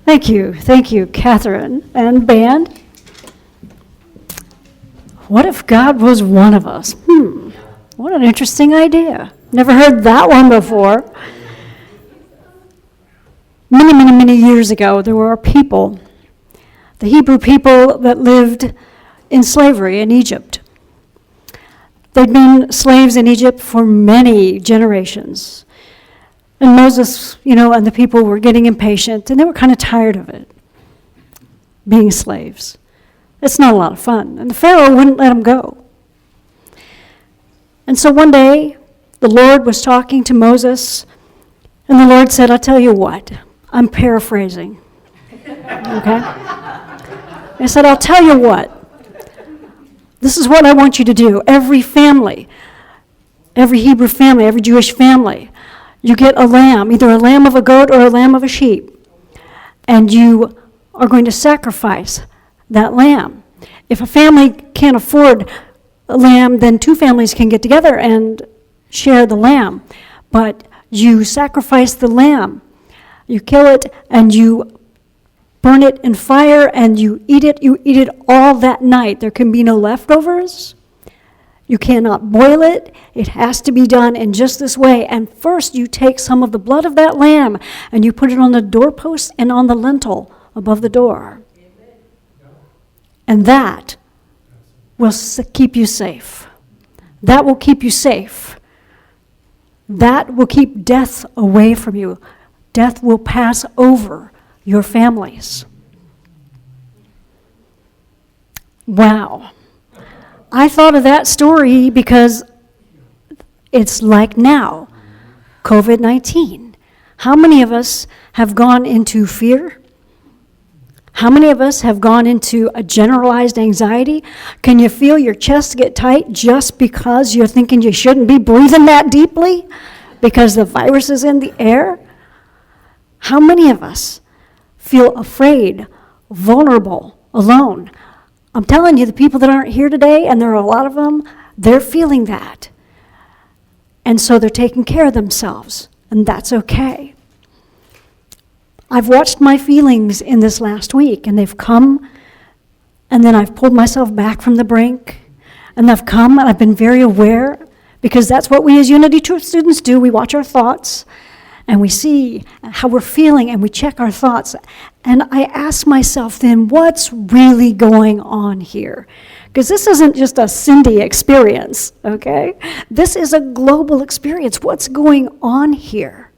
Thank you, Catherine and band. What if God was one of us? What an interesting idea. Never heard that one before. Many years ago, there were people, the Hebrew people that lived in slavery in Egypt. They'd been slaves in Egypt for many generations. And Moses, and the people were getting impatient, and they were kind of tired of it, being slaves. It's not a lot of fun. And the Pharaoh wouldn't let them go. And so one day, the Lord was talking to Moses, and the Lord said, I'll tell you what. I'm paraphrasing. Okay? He said, I'll tell you what. This is what I want you to do. Every family, every Hebrew family, every Jewish family, you get a lamb, either a lamb of a goat or a lamb of a sheep. And you are going to sacrifice that lamb. If a family can't afford a lamb, then two families can get together and share the lamb. But you sacrifice the lamb. You kill it and you burn it in fire and you eat it. You eat it all that night. There can be no leftovers. You cannot boil it. It has to be done in just this way. And first you take some of the blood of that lamb and you put it on the doorpost and on the lintel above the door. And that will keep you safe. That will keep you safe. That will keep death away from you. Death will pass over your families. Wow. I thought of that story because it's like now, COVID-19. How many of us have gone into fear? How many of us have gone into a generalized anxiety? Can you feel your chest get tight just because you're thinking you shouldn't be breathing that deeply because the virus is in the air? How many of us feel afraid, vulnerable, alone? I'm telling you, the people that aren't here today, and there are a lot of them, they're feeling that. And so they're taking care of themselves, and that's okay. I've watched my feelings in this last week, and they've come, and then I've pulled myself back from the brink, and I've come, and I've been very aware, because that's what we as Unity Truth students do. We watch our thoughts, and we see how we're feeling, and we check our thoughts. And I ask myself then, what's really going on here? Because this isn't just a Cindy experience, okay? This is a global experience. What's going on here?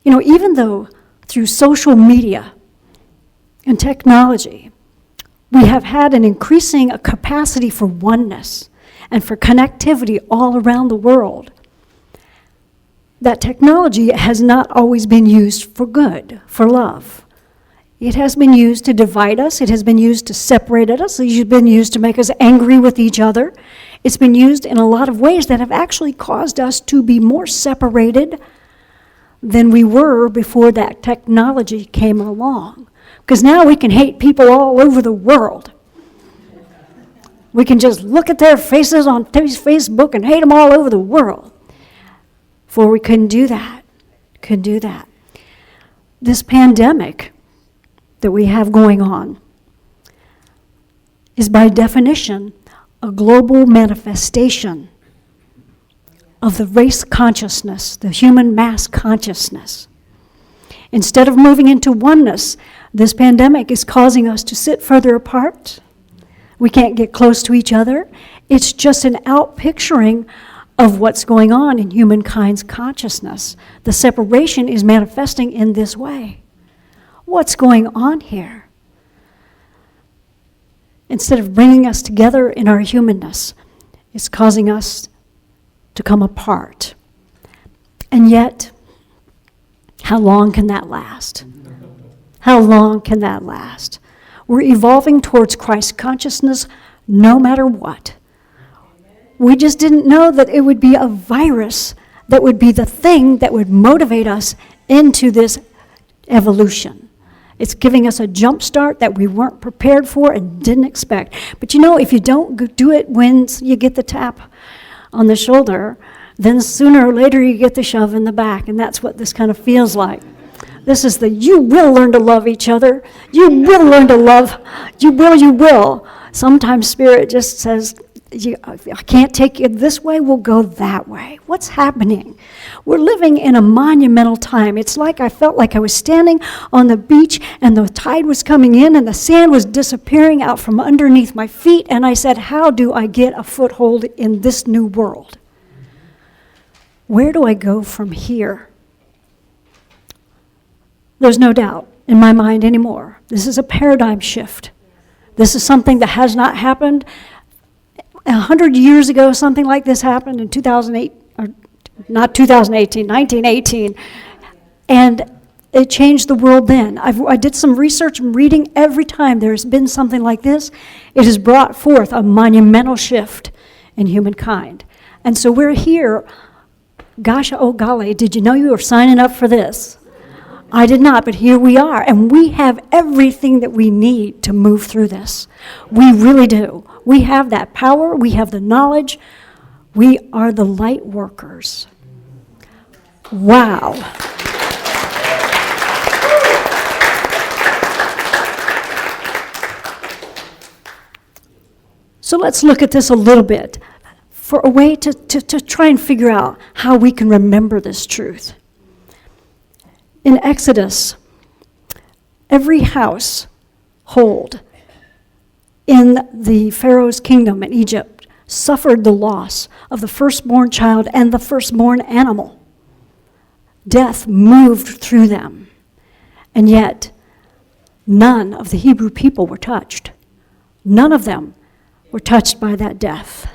Even though through social media and technology, we have had an increasing capacity for oneness and for connectivity all around the world, that technology has not always been used for good, for love. It has been used to divide us. It has been used to separate us. It has been used to make us angry with each other. It's been used in a lot of ways that have actually caused us to be more separated than we were before that technology came along. Because now we can hate people all over the world. We can just look at their faces on Facebook and hate them all over the world. For we couldn't do that. This pandemic that we have going on is by definition a global manifestation of the race consciousness, the human mass consciousness. Instead of moving into oneness, this pandemic is causing us to sit further apart. We can't get close to each other. It's just an outpicturing of what's going on in humankind's consciousness. The separation is manifesting in this way. What's going on here? Instead of bringing us together in our humanness, it's causing us to come apart. And yet, how long can that last? How long can that last? We're evolving towards Christ consciousness no matter what. We just didn't know that it would be a virus that would be the thing that would motivate us into this evolution. It's giving us a jump start that we weren't prepared for and didn't expect. But if you don't do it when you get the tap on the shoulder, then sooner or later you get the shove in the back, and that's what this kind of feels like. This is you will learn to love each other. You will learn to love. You will. Sometimes Spirit just says, I can't take you this way, we'll go that way. What's happening? We're living in a monumental time. It's like I felt like I was standing on the beach and the tide was coming in and the sand was disappearing out from underneath my feet, and I said, how do I get a foothold in this new world? Where do I go from here? There's no doubt in my mind anymore. This is a paradigm shift. This is something that has not happened. 100 years ago, something like this happened in 2008, or not 2018, 1918, and it changed the world then. I did some research and reading. Every time there's been something like this, it has brought forth a monumental shift in humankind. And so we're here. Gosh, oh golly, did you know you were signing up for this? I did not, but here we are, and we have everything that we need to move through this. We really do. We have that power. We have the knowledge. We are the light workers. Wow. So let's look at this a little bit for a way to try and figure out how we can remember this truth. In Exodus, every household in the Pharaoh's kingdom in Egypt suffered the loss of the firstborn child and the firstborn animal. Death moved through them, and yet none of the Hebrew people were touched. None of them were touched by that death.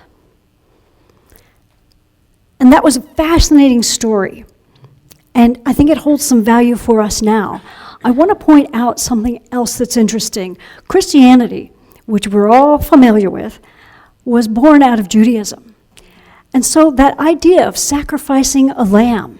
And that was a fascinating story. And I think it holds some value for us now. I want to point out something else that's interesting. Christianity, which we're all familiar with, was born out of Judaism. And so that idea of sacrificing a lamb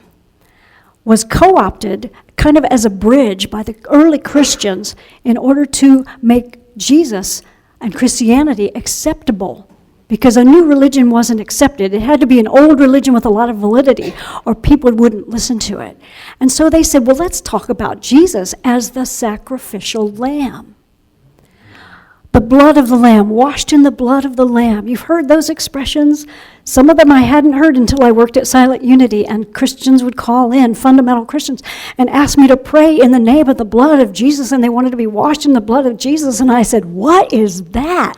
was co-opted kind of as a bridge by the early Christians in order to make Jesus and Christianity acceptable, because a new religion wasn't accepted. It had to be an old religion with a lot of validity, or people wouldn't listen to it. And so they said, well, let's talk about Jesus as the sacrificial lamb. The blood of the lamb, washed in the blood of the lamb. You've heard those expressions. Some of them I hadn't heard until I worked at Silent Unity, and Christians would call in, fundamental Christians, and ask me to pray in the name of the blood of Jesus, and they wanted to be washed in the blood of Jesus, and I said, what is that?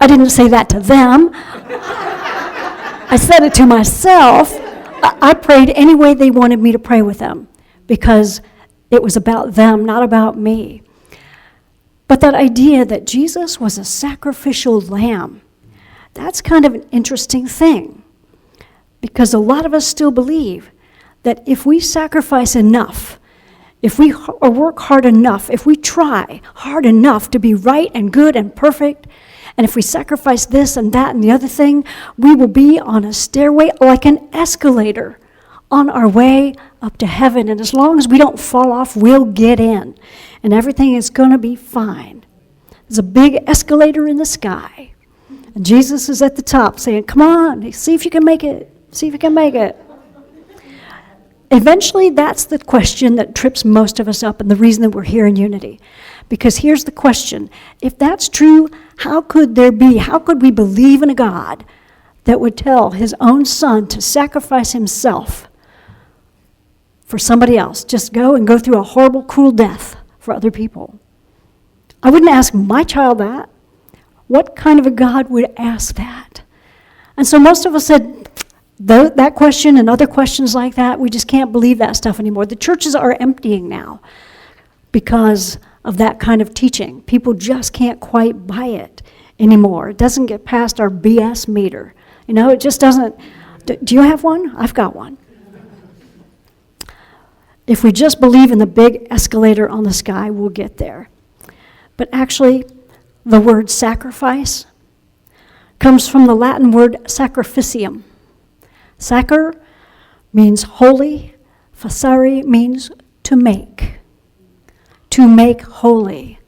I didn't say that to them. I said it to myself. I prayed any way they wanted me to pray with them, because it was about them, not about me. But that idea that Jesus was a sacrificial lamb, that's kind of an interesting thing, because a lot of us still believe that if we sacrifice enough, if we work hard enough, if we try hard enough to be right and good and perfect, and if we sacrifice this and that and the other thing, we will be on a stairway like an escalator on our way up to heaven. And as long as we don't fall off, we'll get in. And everything is going to be fine. There's a big escalator in the sky. And Jesus is at the top saying, come on, see if you can make it. See if you can make it. Eventually, that's the question that trips most of us up, and the reason that we're here in unity. Because here's the question. If that's true, how could we believe in a God that would tell his own son to sacrifice himself for somebody else? Just go through a horrible, cruel death for other people. I wouldn't ask my child that. What kind of a God would ask that? And so most of us said, that question and other questions like that, we just can't believe that stuff anymore. The churches are emptying now because of that kind of teaching. People just can't quite buy it anymore. It doesn't get past our BS meter. It just doesn't. Do you have one? I've got one. If we just believe in the big escalator on the sky, we'll get there. But actually, the word sacrifice comes from the Latin word sacrificium. Sacr means holy. Facere means to make. To make holy.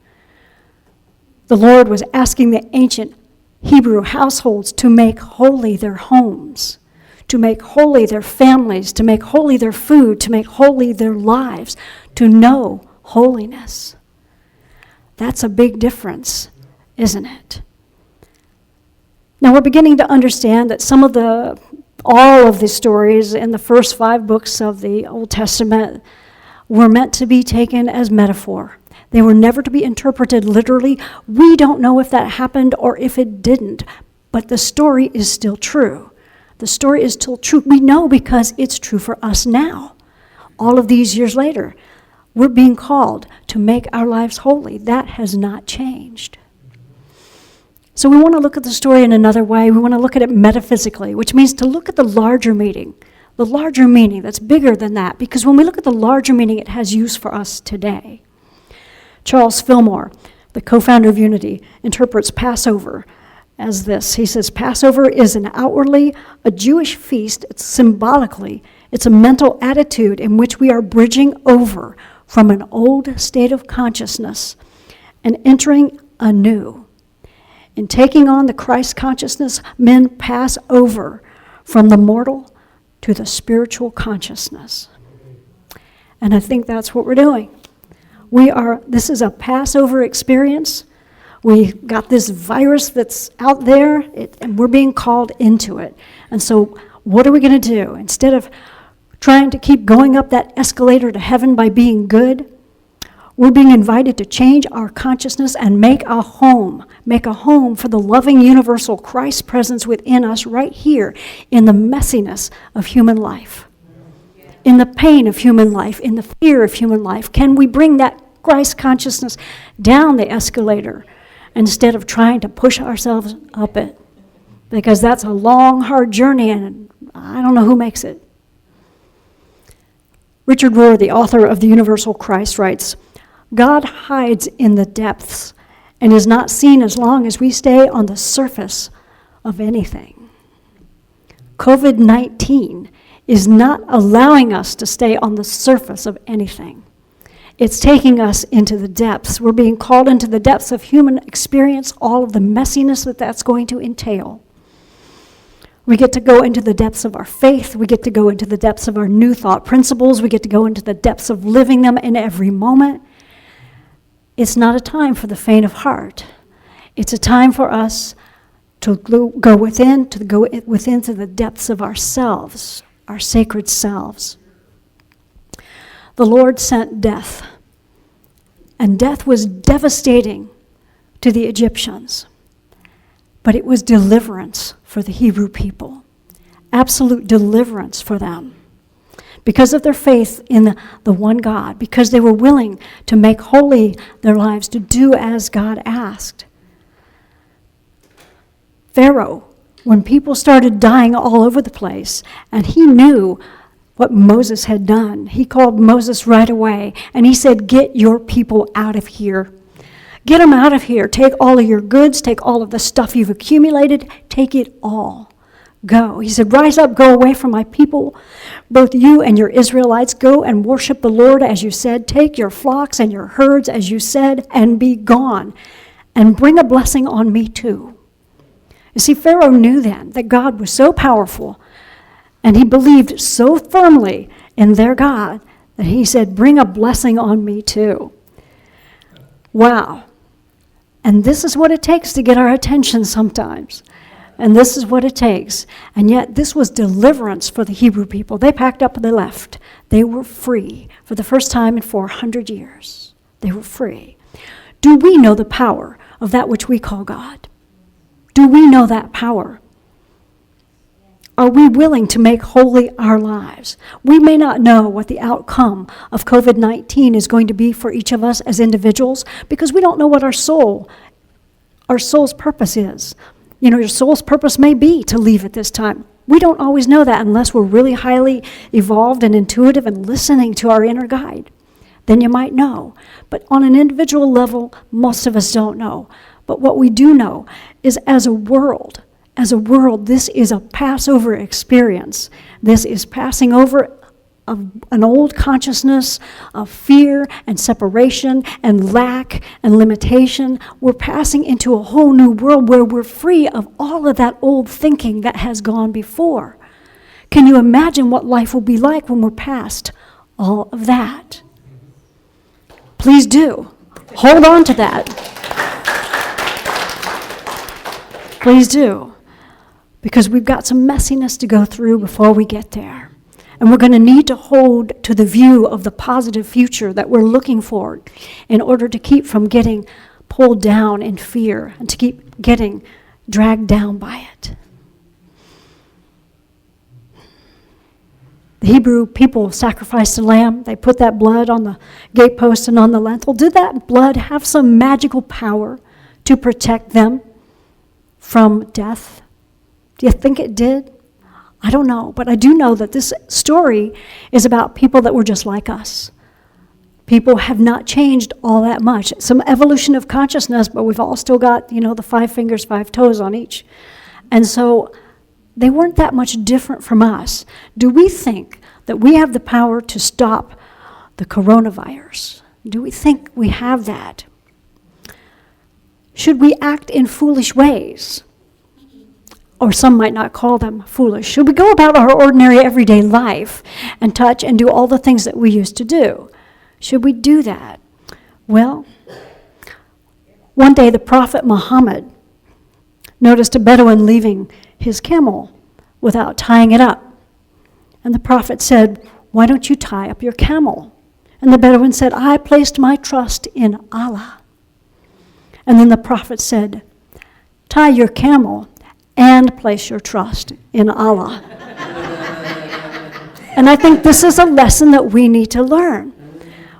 The Lord was asking the ancient Hebrew households to make holy their homes, to make holy their families, to make holy their food, to make holy their lives, to know holiness. That's a big difference, isn't it? Now we're beginning to understand that all of the stories in the first 5 books of the Old Testament were meant to be taken as metaphor. They were never to be interpreted literally. We don't know if that happened or if it didn't, but the story is still true. The story is still true. We know because it's true for us now. All of these years later, we're being called to make our lives holy. That has not changed. So we want to look at the story in another way. We want to look at it metaphysically, which means to look at the larger meaning that's bigger than that, because when we look at the larger meaning, it has use for us today. Charles Fillmore, the co-founder of Unity, interprets Passover as this. He says, Passover is outwardly a Jewish feast. Symbolically, it's a mental attitude in which we are bridging over from an old state of consciousness and entering a new. In taking on the Christ consciousness, men pass over from the mortal to the spiritual consciousness. And I think that's what we're doing. This is a Passover experience. We got this virus that's out there, and we're being called into it. And so what are we going to do? Instead of trying to keep going up that escalator to heaven by being good, we're being invited to change our consciousness and make a home for the loving universal Christ presence within us right here in the messiness of human life, in the pain of human life, in the fear of human life. Can we bring that Christ consciousness down the escalator instead of trying to push ourselves up it? Because that's a long, hard journey, and I don't know who makes it. Richard Rohr, the author of The Universal Christ, writes, God hides in the depths and is not seen as long as we stay on the surface of anything. COVID-19 is not allowing us to stay on the surface of anything. It's taking us into the depths. We're being called into the depths of human experience, all of the messiness that that's going to entail. We get to go into the depths of our faith. We get to go into the depths of our new thought principles. We get to go into the depths of living them in every moment. It's not a time for the faint of heart. It's a time for us to go within to the depths of ourselves, our sacred selves. The Lord sent death, and death was devastating to the Egyptians, but it was deliverance for the Hebrew people, absolute deliverance for them. Because of their faith in the one God, because they were willing to make holy their lives, to do as God asked. Pharaoh, when people started dying all over the place, and he knew what Moses had done, he called Moses right away, and he said, get your people out of here. Get them out of here. Take all of your goods, take all of the stuff you've accumulated, take it all. Go. He said, rise up, go away from my people, both you and your Israelites. Go and worship the Lord as you said. Take your flocks and your herds as you said, and be gone. And bring a blessing on me too. You see, Pharaoh knew then that God was so powerful, and he believed so firmly in their God that he said, bring a blessing on me too. Wow. And this is what it takes to get our attention sometimes. And this is what it takes. And yet this was deliverance for the Hebrew people. They packed up and they left. They were free for the first time in 400 years. They were free. Do we know the power of that which we call God? Do we know that power? Are we willing to make holy our lives? We may not know what the outcome of COVID-19 is going to be for each of us as individuals, because we don't know what our soul's purpose is. You know, your soul's purpose may be to leave at this time. We don't always know that unless we're really highly evolved and intuitive and listening to our inner guide. Then you might know. But on an individual level, most of us don't know. But what we do know is as a world, this is a Passover experience. This is passing over of an old consciousness of fear and separation and lack and limitation. We're passing into a whole new world where we're free of all of that old thinking that has gone before. Can you imagine what life will be like when we're past all of that? Please do. Hold on to that. Please do. Because we've got some messiness to go through before we get there. And we're going to need to hold to the view of the positive future that we're looking for in order to keep from getting pulled down in fear and to keep getting dragged down by it. The Hebrew people sacrificed a lamb. They put that blood on the gatepost and on the lintel. Did that blood have some magical power to protect them from death? Do you think it did? I don't know, but I do know that this story is about people that were just like us. People have not changed all that much. Some evolution of consciousness, but we've all still got, the 5 fingers, 5 toes on each. And so they weren't that much different from us. Do we think that we have the power to stop the coronavirus? Do we think we have that? Should we act in foolish ways? Or some might not call them foolish. Should we go about our ordinary everyday life and touch and do all the things that we used to do? Should we do that? Well, one day the Prophet Muhammad noticed a Bedouin leaving his camel without tying it up. And the Prophet said, "Why don't you tie up your camel?" And the Bedouin said, "I placed my trust in Allah." And then the Prophet said, "Tie your camel and place your trust in Allah." And I think this is a lesson that we need to learn.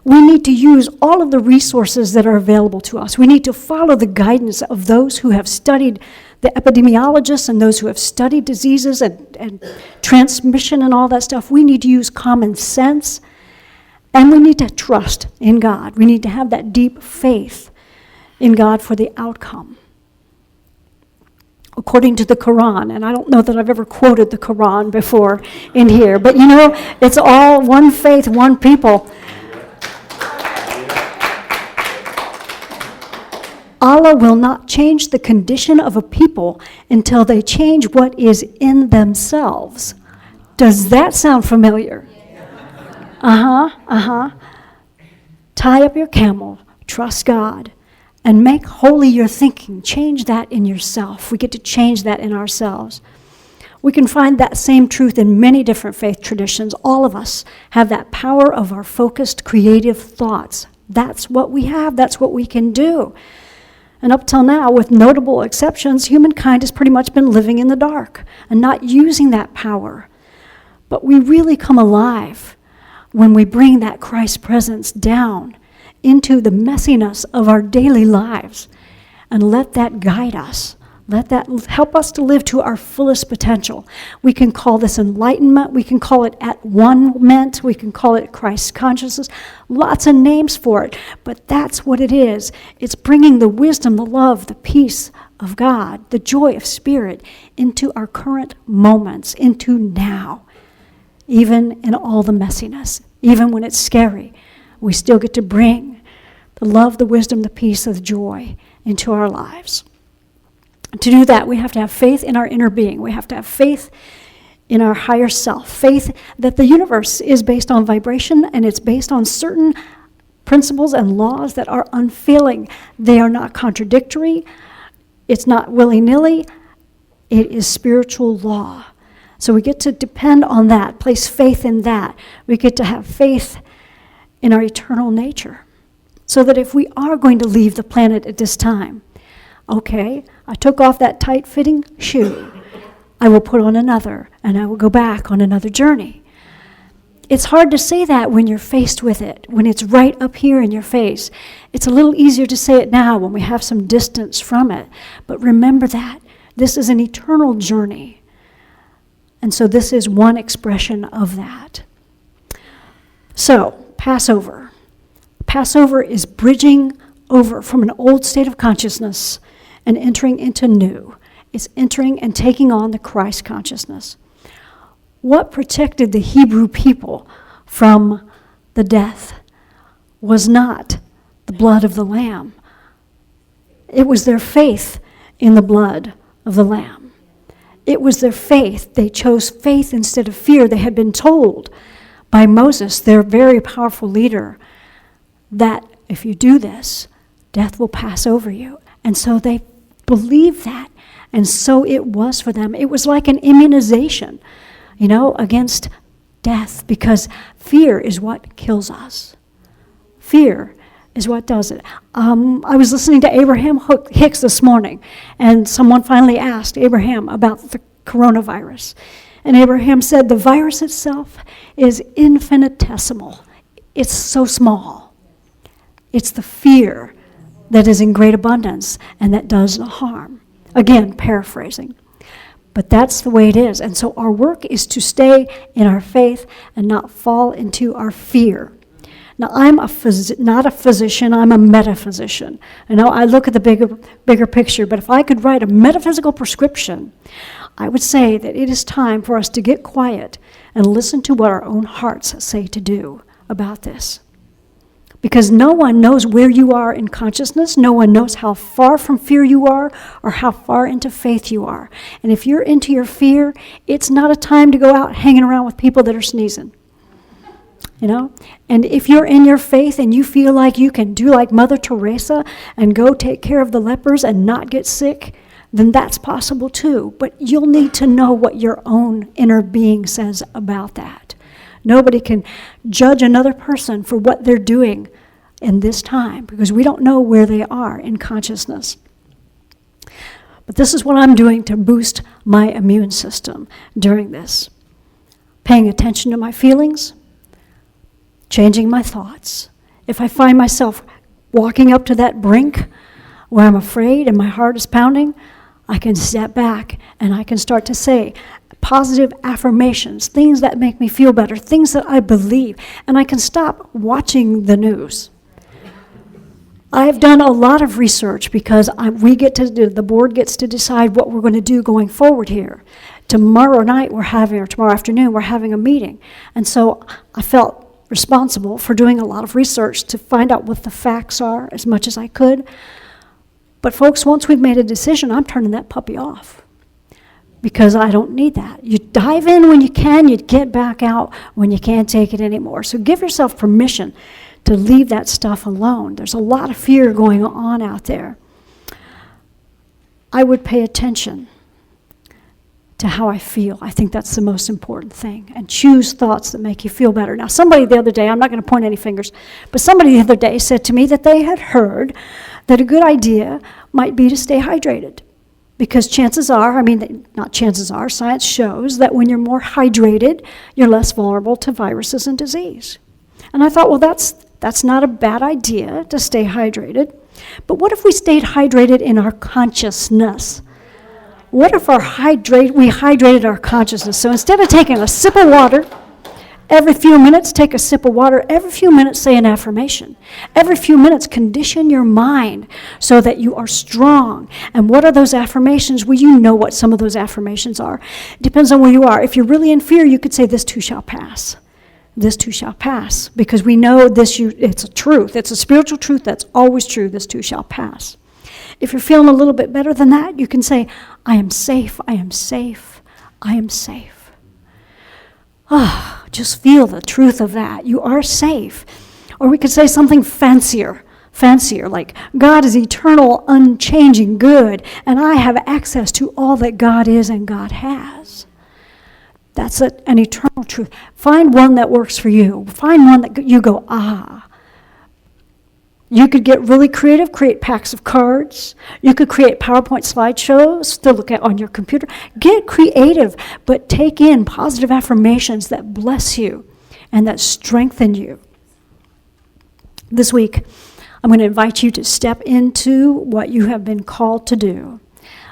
We need to use all of the resources that are available to us. We need to follow the guidance of those who have studied, the epidemiologists and those who have studied diseases and transmission and all that stuff. We need to use common sense, and we need to trust in God. We need to have that deep faith in God for the outcome. According to the Quran, and I don't know that I've ever quoted the Quran before in here, but it's all one faith, one people. Allah will not change the condition of a people until they change what is in themselves. Does that sound familiar? Tie up your camel, trust God, and make holy your thinking. Change that in yourself. We get to change that in ourselves. We can find that same truth in many different faith traditions. All of us have that power of our focused, creative thoughts. That's what we have. That's what we can do. And up till now, with notable exceptions, humankind has pretty much been living in the dark and not using that power. But we really come alive when we bring that Christ presence down into the messiness of our daily lives and let that guide us. Let that help us to live to our fullest potential. We can call this enlightenment. We can call it at-one-ment. We can call it Christ consciousness. Lots of names for it, but that's what it is. It's bringing the wisdom, the love, the peace of God, the joy of Spirit into our current moments, into now. Even in all the messiness, even when it's scary, we still get to bring the love, the wisdom, the peace, the joy into our lives. To do that, we have to have faith in our inner being. We have to have faith in our higher self. Faith that the universe is based on vibration and it's based on certain principles and laws that are unfailing. They are not contradictory. It's not willy-nilly. It is spiritual law. So we get to depend on that, place faith in that. We get to have faith in our eternal nature. So that if we are going to leave the planet at this time, okay, I took off that tight-fitting shoe. I will put on another, and I will go back on another journey. It's hard to say that when you're faced with it, when it's right up here in your face. It's a little easier to say it now when we have some distance from it. But remember that. This is an eternal journey. And so this is one expression of that. So, Passover. Passover is bridging over from an old state of consciousness and entering into new. It's entering and taking on the Christ consciousness. What protected the Hebrew people from the death was not the blood of the Lamb. It was their faith in the blood of the Lamb. It was their faith. They chose faith instead of fear. They had been told by Moses, their very powerful leader, that if you do this, death will pass over you. And so they believed that. And so it was for them. It was like an immunization, against death, because fear is what kills us. Fear is what does it. I was listening to Abraham Hicks this morning, and someone finally asked Abraham about the coronavirus. And Abraham said the virus itself is infinitesimal. It's so small. It's the fear that is in great abundance and that does no harm. Again, paraphrasing. But that's the way it is. And so our work is to stay in our faith and not fall into our fear. Now, I'm not a physician, I'm a metaphysician. I look at the bigger picture, but if I could write a metaphysical prescription, I would say that it is time for us to get quiet and listen to what our own hearts say to do about this. Because no one knows where you are in consciousness. No one knows how far from fear you are or how far into faith you are. And if you're into your fear, it's not a time to go out hanging around with people that are sneezing. And if you're in your faith and you feel like you can do like Mother Teresa and go take care of the lepers and not get sick, then that's possible too. But you'll need to know what your own inner being says about that. Nobody can judge another person for what they're doing in this time because we don't know where they are in consciousness. But this is what I'm doing to boost my immune system during this. Paying attention to my feelings, changing my thoughts. If I find myself walking up to that brink where I'm afraid and my heart is pounding, I can step back and I can start to say positive affirmations, things that make me feel better, things that I believe, and I can stop watching the news. I've done a lot of research because the board gets to decide what we're going to do going forward here. Tomorrow afternoon, we're having a meeting. And so I felt responsible for doing a lot of research to find out what the facts are as much as I could. But folks, once we've made a decision, I'm turning that puppy off because I don't need that. You dive in when you can, you get back out when you can't take it anymore. So give yourself permission to leave that stuff alone. There's a lot of fear going on out there. I would pay attention to how I feel. I think that's the most important thing. And choose thoughts that make you feel better. Now, somebody the other day, I'm not going to point any fingers, but somebody the other day said to me that they had heard that a good idea might be to stay hydrated. Because chances are, not chances are, science shows that when you're more hydrated, you're less vulnerable to viruses and disease. And I thought, well, that's not a bad idea to stay hydrated. But what if we stayed hydrated in our consciousness? What if we hydrated our consciousness? So instead of taking a sip of water, every few minutes take a sip of water, every few minutes say an affirmation. Every few minutes condition your mind so that you are strong. And what are those affirmations? Well, you know what some of those affirmations are. It depends on where you are. If you're really in fear, you could say, this too shall pass. This too shall pass. Because we know it's a truth. It's a spiritual truth that's always true. This too shall pass. If you're feeling a little bit better than that, you can say, I am safe, I am safe, I am safe. Just feel the truth of that. You are safe. Or we could say something fancier, like God is eternal, unchanging, good, and I have access to all that God is and God has. That's an eternal truth. Find one that works for you. Find one that you go, You could get really creative, create packs of cards. You could create PowerPoint slideshows to look at on your computer. Get creative, but take in positive affirmations that bless you and that strengthen you. This week, I'm going to invite you to step into what you have been called to do.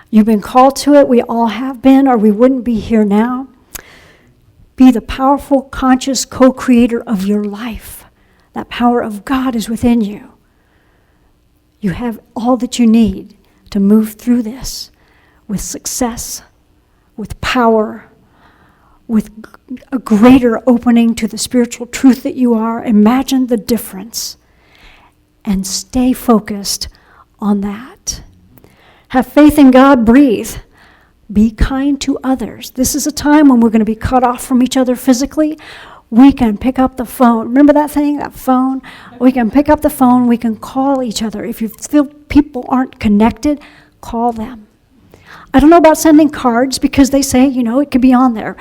You've been called to it. We all have been, or we wouldn't be here now. Be the powerful, conscious co-creator of your life. That power of God is within you. You have all that you need to move through this with success, with power, with a greater opening to the spiritual truth that you are. Imagine the difference and stay focused on that. Have faith in God, breathe. Be kind to others. This is a time when we're going to be cut off from each other physically. We can pick up the phone. Remember that thing, that phone? We can pick up the phone. We can call each other. If you feel people aren't connected, call them. I don't know about sending cards because they say, it could be on there.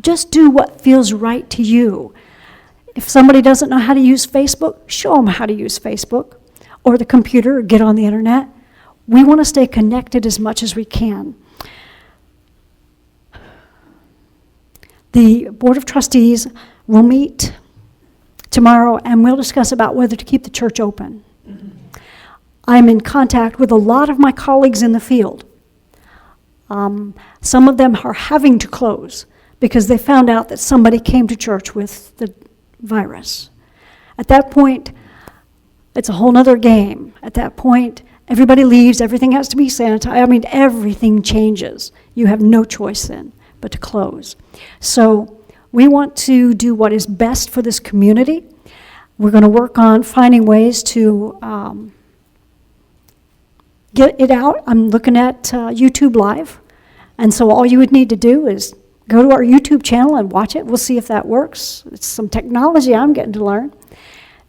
Just do what feels right to you. If somebody doesn't know how to use Facebook, show them how to use Facebook or the computer or get on the internet. We want to stay connected as much as we can. The Board of Trustees will meet tomorrow and we'll discuss about whether to keep the church open. I'm in contact with a lot of my colleagues in the field. Some of them are having to close because they found out that somebody came to church with the virus. At that point, it's a whole nother game. At that point, everybody leaves, everything has to be sanitized. Everything changes. You have no choice then but to close. So we want to do what is best for this community. We're going to work on finding ways to get it out. I'm looking at YouTube Live. And so all you would need to do is go to our YouTube channel and watch it. We'll see if that works. It's some technology I'm getting to learn.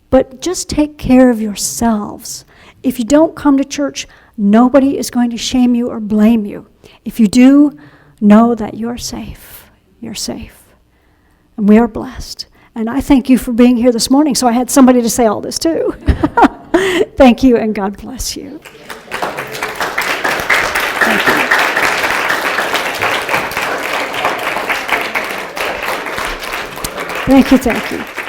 But just take care of yourselves. If you don't come to church, nobody is going to shame you or blame you. If you do, know that you're safe. You're safe. And we are blessed. And I thank you for being here this morning, so I had somebody to say all this to. Thank you, and God bless you. Thank you. Thank you, thank you.